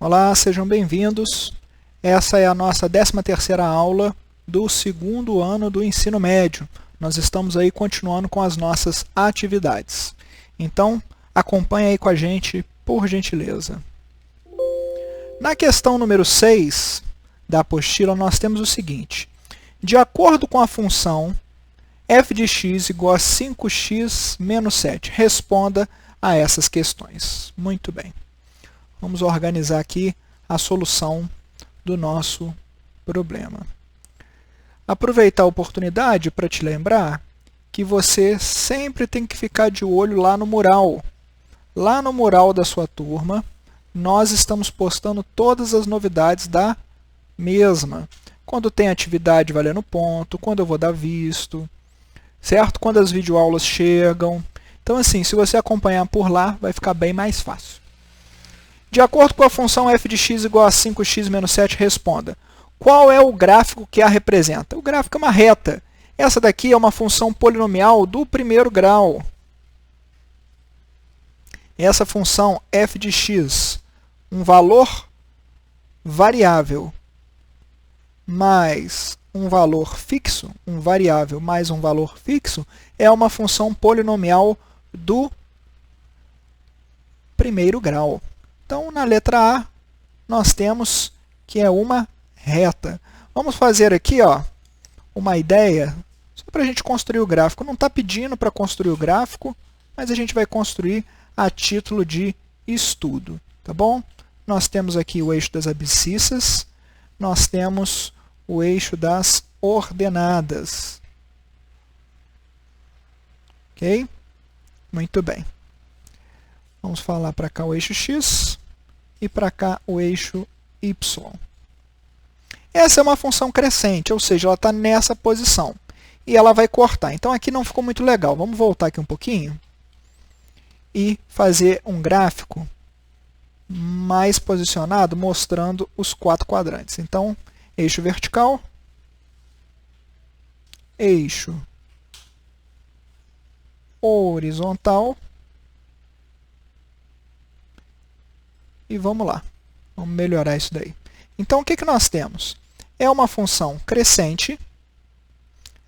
Olá, sejam bem-vindos. Essa é a nossa 13ª aula do segundo ano do ensino médio. Nós estamos aí continuando com as nossas atividades. Então, acompanhe aí com a gente, por gentileza. Na questão número 6 da apostila, nós temos o seguinte. De acordo com a função f de x igual a 5x menos 7, responda a essas questões. Muito bem. Vamos organizar aqui a solução do nosso problema. Aproveitar a oportunidade para te lembrar que você sempre tem que ficar de olho lá no mural. Lá no mural da sua turma, nós estamos postando todas as novidades da mesma. Quando tem atividade valendo ponto, quando eu vou dar visto, certo? Quando as videoaulas chegam. Então, assim, se você acompanhar por lá, vai ficar bem mais fácil. De acordo com a função f de x igual a 5x menos 7, responda. Qual é o gráfico que a representa? O gráfico é uma reta. Essa daqui é uma função polinomial do primeiro grau. Essa função f de x, um valor variável mais um valor fixo, um variável mais um valor fixo, é uma função polinomial do primeiro grau. Então, na letra A, nós temos que é uma reta. Vamos fazer aqui uma ideia, só para a gente construir o gráfico. Não está pedindo para construir o gráfico, mas a gente vai construir a título de estudo. Tá bom? Nós temos aqui o eixo das abscissas, nós temos o eixo das ordenadas. Ok? Muito bem. Vamos falar para cá o eixo x e para cá o eixo y. Essa é uma função crescente, ou seja, ela está nessa posição. E ela vai cortar. Então, aqui não ficou muito legal. Vamos voltar aqui um pouquinho e fazer um gráfico mais posicionado, mostrando os 4 quadrantes. Então, eixo vertical, eixo horizontal, e vamos lá, vamos melhorar isso daí. Então, o que nós temos? É uma função crescente,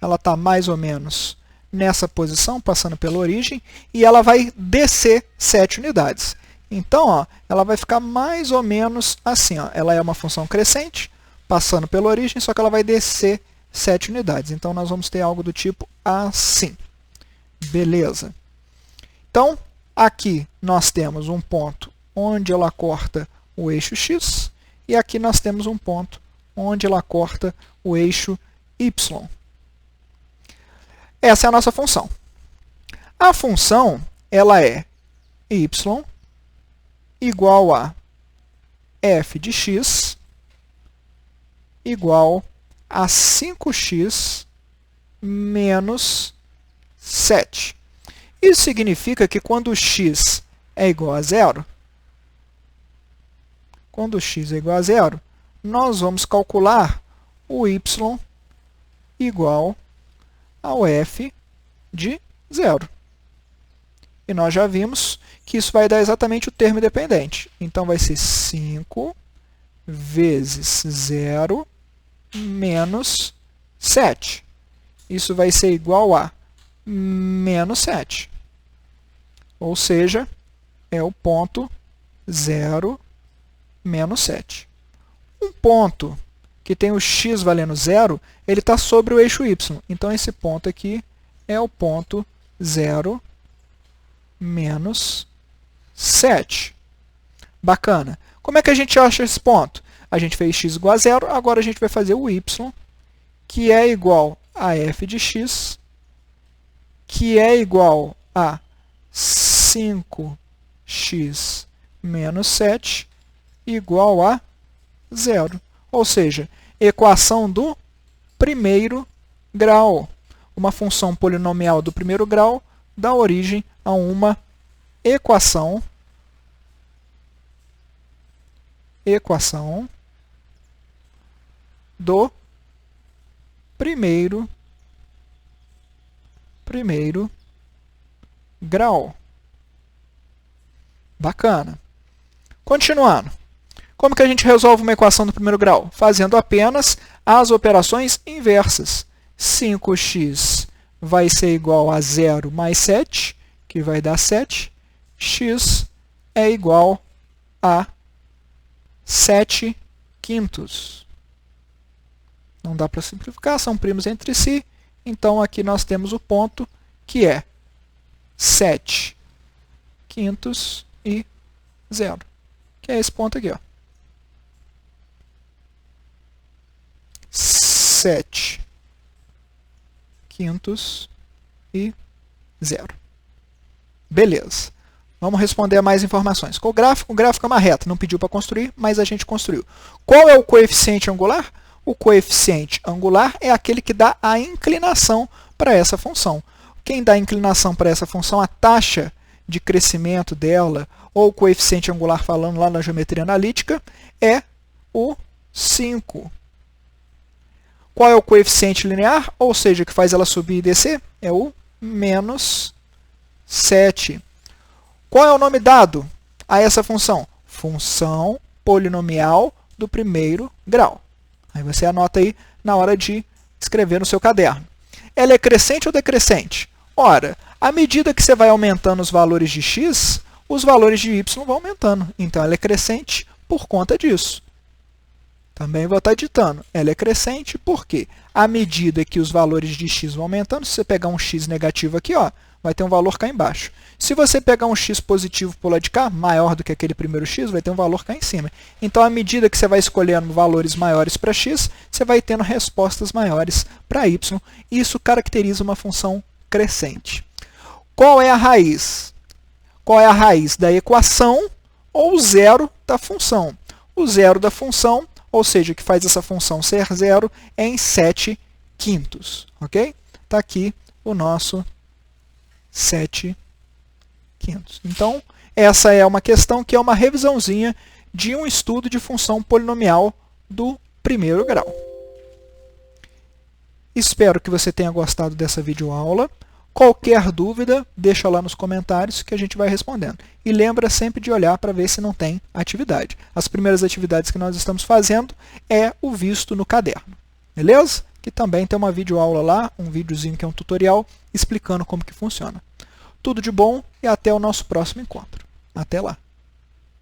ela está mais ou menos nessa posição, passando pela origem, e ela vai descer 7 unidades. Então, ela vai ficar mais ou menos assim. Ela é uma função crescente, passando pela origem, só que ela vai descer 7 unidades. Então, nós vamos ter algo do tipo assim. Beleza. Então, aqui nós temos um ponto onde ela corta o eixo x, e aqui nós temos um ponto onde ela corta o eixo y. Essa é a nossa função. A função ela é y igual a f de x igual a 5x menos 7. Isso significa que quando x é igual a zero, nós vamos calcular o y igual ao f de zero. E nós já vimos que isso vai dar exatamente o termo independente. Então, vai ser 5 vezes 0 menos 7. Isso vai ser igual a menos 7. Ou seja, é o ponto 0, menos 7. Um ponto que tem o x valendo 0, ele está sobre o eixo y. Então, esse ponto aqui é o ponto 0, menos 7. Bacana. Como é que a gente acha esse ponto? A gente fez x igual a 0, agora a gente vai fazer o y, que é igual a f de x, que é igual a 5x menos 7, igual a 0. Ou seja, equação do primeiro grau. Uma função polinomial do primeiro grau dá origem a uma equação do primeiro grau. Bacana. Continuando. Como que a gente resolve uma equação do primeiro grau? Fazendo apenas as operações inversas. 5x vai ser igual a 0 mais 7, que vai dar 7. X é igual a 7 quintos. Não dá para simplificar, são primos entre si. Então, aqui nós temos o ponto que é 7 quintos e 0. Que é esse ponto aqui, ó. 7 quintos e 0. Beleza. Vamos responder a mais informações. Com o gráfico é uma reta. Não pediu para construir, mas a gente construiu. Qual é o coeficiente angular? O coeficiente angular é aquele que dá a inclinação para essa função. Quem dá a inclinação para essa função, a taxa de crescimento dela, ou o coeficiente angular falando lá na geometria analítica, é o 5. Qual é o coeficiente linear? Ou seja, que faz ela subir e descer? É o menos 7. Qual é o nome dado a essa função? Função polinomial do primeiro grau. Aí você anota aí na hora de escrever no seu caderno. Ela é crescente ou decrescente? Ora, à medida que você vai aumentando os valores de x, os valores de y vão aumentando. Então, ela é crescente por conta disso. Também vou estar ditando. Ela é crescente porque, à medida que os valores de x vão aumentando, se você pegar um x negativo aqui, ó, vai ter um valor cá embaixo. Se você pegar um x positivo por lá de cá, maior do que aquele primeiro x, vai ter um valor cá em cima. Então, à medida que você vai escolhendo valores maiores para x, você vai tendo respostas maiores para y. Isso caracteriza uma função crescente. Qual é a raiz? Qual é a raiz da equação ou o zero da função? O zero da função, ou seja, que faz essa função ser zero, é em 7 quintos. Ok? Está aqui o nosso 7 quintos. Então, essa é uma questão que é uma revisãozinha de um estudo de função polinomial do primeiro grau. Espero que você tenha gostado dessa videoaula. Qualquer dúvida, deixa lá nos comentários que a gente vai respondendo. E lembra sempre de olhar para ver se não tem atividade. As primeiras atividades que nós estamos fazendo é o visto no caderno. Beleza? Que também tem uma videoaula lá, um videozinho que é um tutorial, explicando como que funciona. Tudo de bom e até o nosso próximo encontro. Até lá!